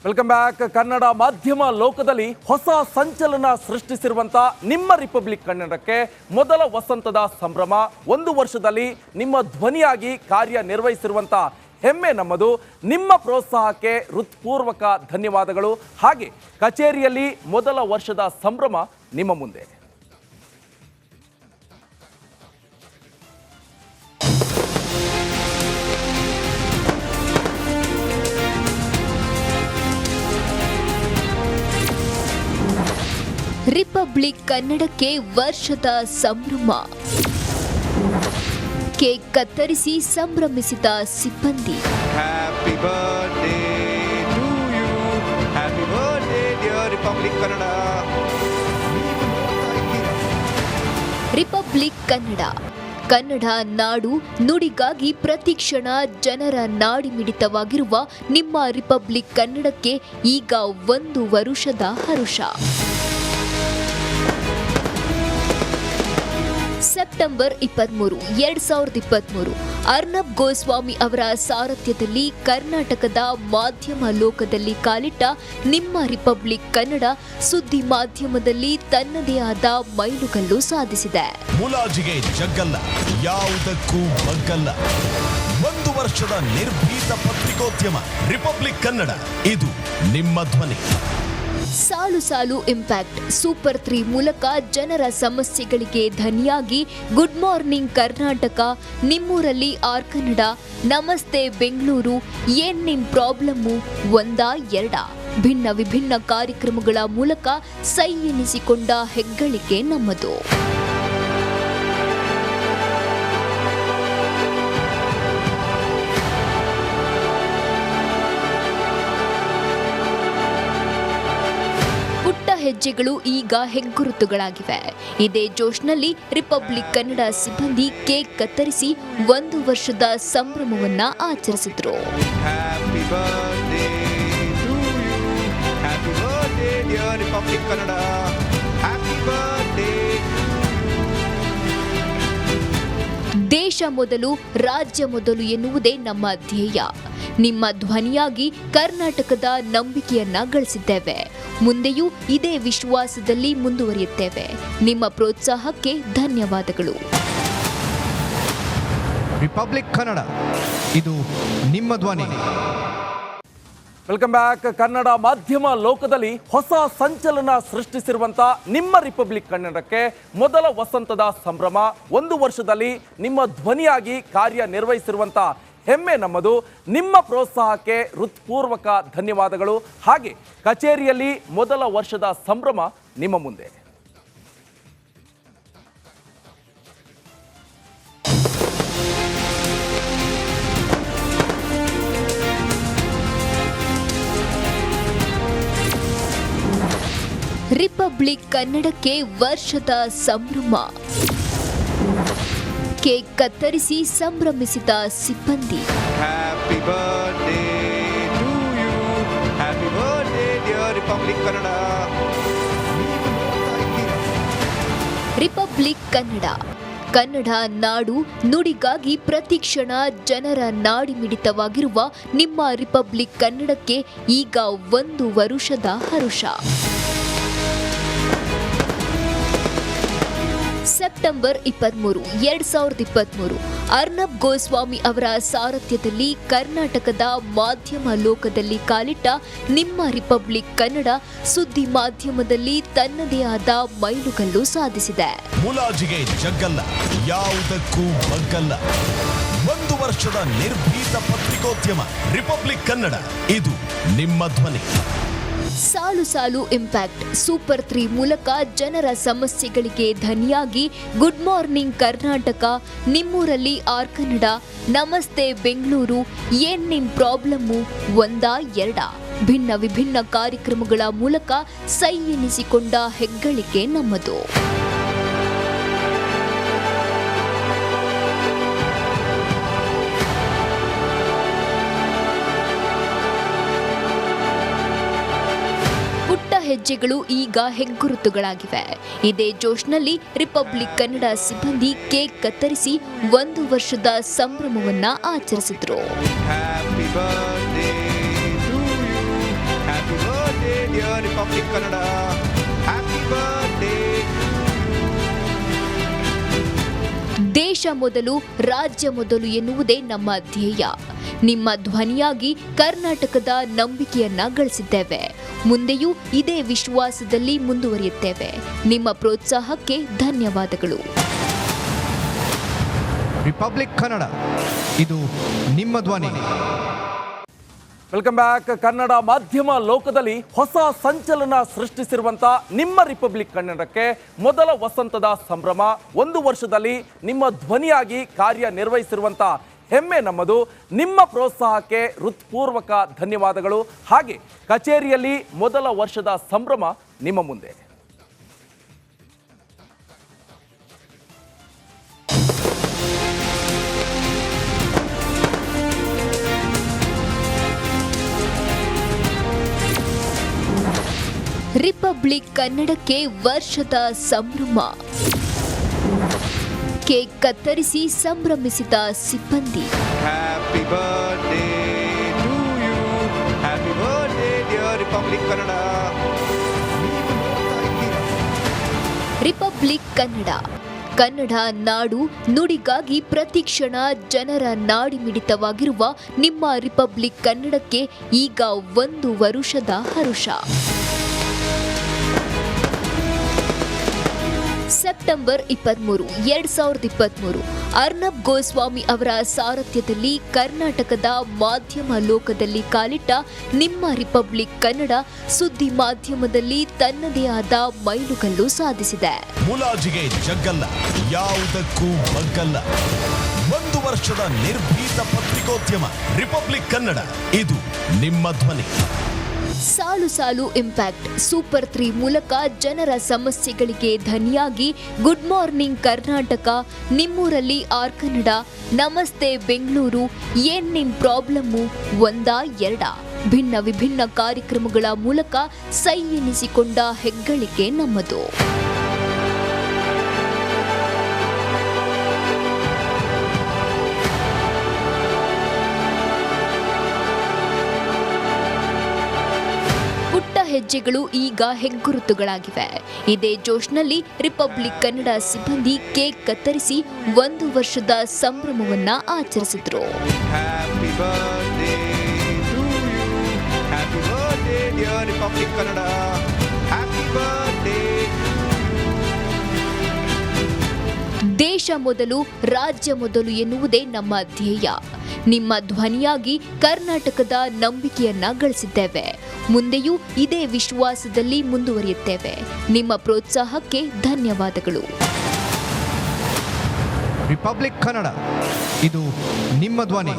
Welcome back. Kannada ಮಾಧ್ಯಮ ಲೋಕದಲ್ಲಿ ಹೊಸ ಸಂಚಲನ ಸೃಷ್ಟಿಸಿರುವಂಥ ನಿಮ್ಮ ರಿಪಬ್ಲಿಕ್ ಕನ್ನಡಕ್ಕೆ ಮೊದಲ ವಸಂತದ ಸಂಭ್ರಮ. 1 ವರ್ಷದಲ್ಲಿ ನಿಮ್ಮ ಧ್ವನಿಯಾಗಿ ಕಾರ್ಯನಿರ್ವಹಿಸಿರುವಂಥ ಹೆಮ್ಮೆ ನಮ್ಮದು. ನಿಮ್ಮ ಪ್ರೋತ್ಸಾಹಕ್ಕೆ ಹೃತ್ಪೂರ್ವಕ ಧನ್ಯವಾದಗಳು. ಹಾಗೆ ಕಚೇರಿಯಲ್ಲಿ ಮೊದಲ ವರ್ಷದ ಸಂಭ್ರಮ ನಿಮ್ಮ ಮುಂದೆ. ರಿಪಬ್ಲಿಕ್ ಕನ್ನಡಕ್ಕೆ ವರ್ಷದ ಸಂಭ್ರಮ. ಕೇಕ್ ಕತ್ತರಿಸಿ ಸಂಭ್ರಮಿಸಿದ ಸಿಬ್ಬಂದಿ. Happy birthday to you, happy birthday dear Republic Kannada. Republic Kannada, Kannada ನಾಡು ನುಡಿಗಾಗಿ ಪ್ರತಿಕ್ಷಣ ಜನರ ನಾಡಿ ಮಿಡಿತವಾಗಿರುವ ನಿಮ್ಮ ರಿಪಬ್ಲಿಕ್ ಕನ್ನಡಕ್ಕೆ ಈಗ 1 ವರುಷದ ಹರುಷ. ಸೆಪ್ಟೆಂಬರ್ 23, 2023 ಅರ್ನಬ್ ಗೋಸ್ವಾಮಿ ಅವರ ಸಾರಥ್ಯದಲ್ಲಿ ಕರ್ನಾಟಕದ ಮಾಧ್ಯಮ ಲೋಕದಲ್ಲಿ ಕಾಲಿಟ್ಟ ನಿಮ್ಮ ರಿಪಬ್ಲಿಕ್ ಕನ್ನಡ ಸುದ್ದಿ ಮಾಧ್ಯಮದಲ್ಲಿ ತನ್ನದೇ ಆದ ಮೈಲುಗಲ್ಲು ಸಾಧಿಸಿದೆ. ಮುಲಾಜಿಗೆ ಜಗ್ಗಲ್ಲ, ಯಾವುದಕ್ಕೂ ಬಗ್ಗಲ್ಲ. 1 ವರ್ಷದ ನಿರ್ಭೀತ ಪತ್ರಿಕೋದ್ಯಮ ರಿಪಬ್ಲಿಕ್ ಕನ್ನಡ, ಇದು ನಿಮ್ಮ ಧ್ವನಿ. ಸಾಲು ಸಾಲು ಇಂಪ್ಯಾಕ್ಟ್ ಸೂಪರ್ 3 ಮೂಲಕ ಜನರ ಸಮಸ್ಯೆಗಳಿಗೆ ಧನಿಯಾಗಿ ಗುಡ್ ಮಾರ್ನಿಂಗ್ ಕರ್ನಾಟಕ, ನಿಮ್ಮೂರಲ್ಲಿ ಆರ್ ಕನ್ನಡ, ನಮಸ್ತೆ ಬೆಂಗಳೂರು, ಏನ್ ನಿಮ್ ಪ್ರಾಬ್ಲಮ್ಮು, 1-2 ಭಿನ್ನ ವಿಭಿನ್ನ ಕಾರ್ಯಕ್ರಮಗಳ ಮೂಲಕ ಸೈ ಎನಿಸಿಕೊಂಡ ಹೆಗ್ಗಳಿಕೆ ನಮ್ಮದು. ಹೆಜ್ಜೆಗಳು ಈಗ ಹೆಗ್ಗುರುತುಗಳಾಗಿವೆ. ಇದೇ ಜೋಶ್ನಲ್ಲಿ ರಿಪಬ್ಲಿಕ್ ಕನ್ನಡ ಸಿಬ್ಬಂದಿ ಕೇಕ್ ಕತ್ತರಿಸಿ 1 ವರ್ಷದ ಸಂಭ್ರಮವನ್ನ ಆಚರಿಸಿದ್ರು. Happy birthday to you, happy birthday dear Republic Kannada, happy birthday. ದೇಶ ಮೊದಲು ರಾಜ್ಯ ಮೊದಲು ಎನ್ನುವುದೇ ನಮ್ಮ ಧ್ಯೇಯ. ನಿಮ್ಮ ಧ್ವನಿಯಾಗಿ ಕರ್ನಾಟಕದ ನಂಬಿಕೆಯನ್ನ ಗಳಿಸಿದ್ದೇವೆ. ಮುಂದೆಯೂ ಇದೇ ವಿಶ್ವಾಸದಲ್ಲಿ ಮುಂದುವರಿಯುತ್ತೇವೆ. ನಿಮ್ಮ ಪ್ರೋತ್ಸಾಹಕ್ಕೆ ಧನ್ಯವಾದಗಳು. ರಿಪಬ್ಲಿಕ್ ಕನ್ನಡ, ಇದು ನಿಮ್ಮ ಧ್ವನಿ. Welcome back. ಕನ್ನಡ ಮಾಧ್ಯಮ ಲೋಕದಲ್ಲಿ ಹೊಸ ಸಂಚಲನ ಸೃಷ್ಟಿಸಿರುವಂಥ ನಿಮ್ಮ ರಿಪಬ್ಲಿಕ್ ಕನ್ನಡಕ್ಕೆ ಮೊದಲ ವಸಂತದ ಸಂಭ್ರಮ. 1 ವರ್ಷದಲ್ಲಿ ನಿಮ್ಮ ಧ್ವನಿಯಾಗಿ ಕಾರ್ಯನಿರ್ವಹಿಸಿರುವಂಥ ಹೆಮ್ಮೆ ನಮ್ಮದು. ನಿಮ್ಮ ಪ್ರೋತ್ಸಾಹಕ್ಕೆ ಹೃತ್ಪೂರ್ವಕ ಧನ್ಯವಾದಗಳು. ಹಾಗೆ ಕಚೇರಿಯಲ್ಲಿ ಮೊದಲ ವರ್ಷದ ಸಂಭ್ರಮ ನಿಮ್ಮ ಮುಂದೆ. ರಿಪಬ್ಲಿಕ್ ಕನ್ನಡಕ್ಕೆ ವರ್ಷದ ಸಂಭ್ರಮ. ಕೇಕ್ ಕತ್ತರಿಸಿ ಸಂಭ್ರಮಿಸಿದ ಸಿಬ್ಬಂದಿ. Happy birthday to you, happy birthday dear Republic Kannada. Republic Kannada, Kannada ನಾಡು ನುಡಿಗಾಗಿ ಪ್ರತಿಕ್ಷಣ ಜನರ ನಾಡಿ ಮಿಡಿತವಾಗಿರುವ ನಿಮ್ಮ ರಿಪಬ್ಲಿಕ್ ಕನ್ನಡಕ್ಕೆ ಈಗ 1 ವರುಷದ ಹರುಷ. ಸೆಪ್ಟೆಂಬರ್ 23, 2023 ಅರ್ನಬ್ ಗೋಸ್ವಾಮಿ ಅವರ ಸಾರಥ್ಯದಲ್ಲಿ ಕರ್ನಾಟಕದ ಮಾಧ್ಯಮ ಲೋಕದಲ್ಲಿ ಕಾಲಿಟ್ಟ ನಿಮ್ಮ ರಿಪಬ್ಲಿಕ್ ಕನ್ನಡ ಸುದ್ದಿ ಮಾಧ್ಯಮದಲ್ಲಿ ತನ್ನದೇ ಆದ ಮೈಲುಗಲ್ಲು ಸಾಧಿಸಿದೆ. ಮುಲಾಜಿಗೆ ಜಗ್ಗಲ್ಲ, ಯಾವುದಕ್ಕೂ ಬಗ್ಗಲ್ಲ. 1 ವರ್ಷದ ನಿರ್ಭೀತ ಪತ್ರಿಕೋದ್ಯಮ ರಿಪಬ್ಲಿಕ್ ಕನ್ನಡ, ಇದು ನಿಮ್ಮ ಧ್ವನಿ. ಸಾಲು ಸಾಲು ಇಂಪ್ಯಾಕ್ಟ್ ಸೂಪರ್ 3 ಮೂಲಕ ಜನರ ಸಮಸ್ಯೆಗಳಿಗೆ ಧನಿಯಾಗಿ ಗುಡ್ ಮಾರ್ನಿಂಗ್ ಕರ್ನಾಟಕ, ನಿಮ್ಮೂರಲ್ಲಿ ಆರ್ ಕನ್ನಡ, ನಮಸ್ತೆ ಬೆಂಗಳೂರು, ಏನ್ ನಿಮ್ ಪ್ರಾಬ್ಲಮ್ಮು, 1-2 ಭಿನ್ನ ವಿಭಿನ್ನ ಕಾರ್ಯಕ್ರಮಗಳ ಮೂಲಕ ಸೈ ಎನಿಸಿಕೊಂಡ ಹೆಗ್ಗಳಿಕೆ ನಮ್ಮದು. ಹೆಜ್ಜೆಗಳು ಈಗ ಹೆಗ್ಗುರುತುಗಳಾಗಿವೆ. ಇದೇ ಜೋಶ್ನಲ್ಲಿ ರಿಪಬ್ಲಿಕ್ ಕನ್ನಡ ಸಿಬ್ಬಂದಿ ಕೇಕ್ ಕತ್ತರಿಸಿ 1 ವರ್ಷದ ಸಂಭ್ರಮವನ್ನ ಆಚರಿಸಿದ್ರು. Happy birthday to you, Republic Kannada. Happy birthday. ದೇಶ ಮೊದಲು ರಾಜ್ಯ ಮೊದಲು ಎನ್ನುವುದೇ ನಮ್ಮ ಧ್ಯೇಯ. ನಿಮ್ಮ ಧ್ವನಿಯಾಗಿ ಕರ್ನಾಟಕದ ನಂಬಿಕೆಯನ್ನ ಗಳಿಸಿದ್ದೇವೆ. ಮುಂದೆಯೂ ಇದೇ ವಿಶ್ವಾಸದಲ್ಲಿ ಮುಂದುವರಿಯುತ್ತೇವೆ. ನಿಮ್ಮ ಪ್ರೋತ್ಸಾಹಕ್ಕೆ ಧನ್ಯವಾದಗಳು. ರಿಪಬ್ಲಿಕ್ ಕನ್ನಡ, ಇದು ನಿಮ್ಮ ಧ್ವನಿ. Welcome back. ಕನ್ನಡ ಮಾಧ್ಯಮ ಲೋಕದಲ್ಲಿ ಹೊಸ ಸಂಚಲನ ಸೃಷ್ಟಿಸಿರುವಂಥ ನಿಮ್ಮ ರಿಪಬ್ಲಿಕ್ ಕನ್ನಡಕ್ಕೆ ಮೊದಲ ವಸಂತದ ಸಂಭ್ರಮ. ಒಂದು ವರ್ಷದಲ್ಲಿ ನಿಮ್ಮ ಧ್ವನಿಯಾಗಿ ಕಾರ್ಯನಿರ್ವಹಿಸಿರುವಂಥ ಹೆಮ್ಮೆ ನಮ್ಮದು. ನಿಮ್ಮ ಪ್ರೋತ್ಸಾಹಕ್ಕೆ ಹೃತ್ಪೂರ್ವಕ ಧನ್ಯವಾದಗಳು. ಹಾಗೆ ಕಚೇರಿಯಲ್ಲಿ ಮೊದಲ ವರ್ಷದ ಸಂಭ್ರಮ ನಿಮ್ಮ ಮುಂದೆ. ರಿಪಬ್ಲಿಕ್ ಕನ್ನಡಕ್ಕೆ ವರ್ಷದ ಸಂಭ್ರಮ. ಕೇಕ್ ಕತ್ತರಿಸಿ ಸಂಭ್ರಮಿಸಿದ ಸಿಬ್ಬಂದಿ. Happy birthday to you. Happy birthday dear Republic Kannada. Republic Kannada, Kannada ನಾಡು ನುಡಿಗಾಗಿ ಪ್ರತಿಕ್ಷಣ ಜನರ ನಾಡಿ ಮಿಡಿತವಾಗಿರುವ ನಿಮ್ಮ ರಿಪಬ್ಲಿಕ್ ಕನ್ನಡಕ್ಕೆ ಈಗ 1 ವರುಷದ ಹರುಷ. ಸೆಪ್ಟೆಂಬರ್ 23, 2023 ಅರ್ನಬ್ ಗೋಸ್ವಾಮಿ ಅವರ ಸಾರಥ್ಯದಲ್ಲಿ ಕರ್ನಾಟಕದ ಮಾಧ್ಯಮ ಲೋಕದಲ್ಲಿ ಕಾಲಿಟ್ಟ ನಿಮ್ಮ ರಿಪಬ್ಲಿಕ್ ಕನ್ನಡ ಸುದ್ದಿ ಮಾಧ್ಯಮದಲ್ಲಿ ತನ್ನದೇ ಆದ ಮೈಲುಗಲ್ಲು ಸಾಧಿಸಿದೆ. ಮುಲಾಜಿಗೆ ಜಗ್ಗಲ್ಲ, ಯಾವುದಕ್ಕೂ ಬಗ್ಗಲ್ಲ. 1 ವರ್ಷದ ನಿರ್ಭೀತ ಪತ್ರಿಕೋದ್ಯಮ ರಿಪಬ್ಲಿಕ್ ಕನ್ನಡ, ಇದು ನಿಮ್ಮ ಧ್ವನಿ. ಸಾಲು ಸಾಲು ಇಂಪ್ಯಾಕ್ಟ್ ಸೂಪರ್ 3 ಮೂಲಕ ಜನರ ಸಮಸ್ಯೆಗಳಿಗೆ ಧನಿಯಾಗಿ ಗುಡ್ ಮಾರ್ನಿಂಗ್ ಕರ್ನಾಟಕ, ನಿಮ್ಮೂರಲ್ಲಿ ಆರ್ ಕನ್ನಡ, ನಮಸ್ತೆ ಬೆಂಗಳೂರು, ಏನ್ ನಿಮ್ ಪ್ರಾಬ್ಲಮ್ಮು, 1-2 ಭಿನ್ನ ವಿಭಿನ್ನ ಕಾರ್ಯಕ್ರಮಗಳ ಮೂಲಕ ಸೈ ಎನಿಸಿಕೊಂಡ ಹೆಗ್ಗಳಿಕೆ ನಮ್ಮದು. ಹೆಜ್ಜೆಗಳು ಈಗ ಹೆಗ್ಗುರುತುಗಳಾಗಿವೆ. ಇದೇ ಜೋಶ್ನಲ್ಲಿ ರಿಪಬ್ಲಿಕ್ ಕನ್ನಡ ಸಿಬ್ಬಂದಿ ಕೇಕ್ ಕತ್ತರಿಸಿ 1 ವರ್ಷದ ಸಂಭ್ರಮವನ್ನ ಆಚರಿಸಿದ್ರು. Happy birthday to you. Happy birthday dear Republic Kannada. Happy birthday. ದೇಶ ಮೊದಲು ರಾಜ್ಯ ಮೊದಲು ಎನ್ನುವುದೇ ನಮ್ಮ ಧ್ಯೇಯ. ನಿಮ್ಮ ಧ್ವನಿಯಾಗಿ ಕರ್ನಾಟಕದ ನಂಬಿಕೆಯನ್ನ ಗಳಿಸಿದ್ದೇವೆ. ಮುಂದೆಯೂ ಇದೇ ವಿಶ್ವಾಸದಲ್ಲಿ ಮುಂದುವರಿಯುತ್ತೇವೆ. ನಿಮ್ಮ ಪ್ರೋತ್ಸಾಹಕ್ಕೆ ಧನ್ಯವಾದಗಳು. ರಿಪಬ್ಲಿಕ್ ಕನ್ನಡ, ಇದು ನಿಮ್ಮ ಧ್ವನಿ.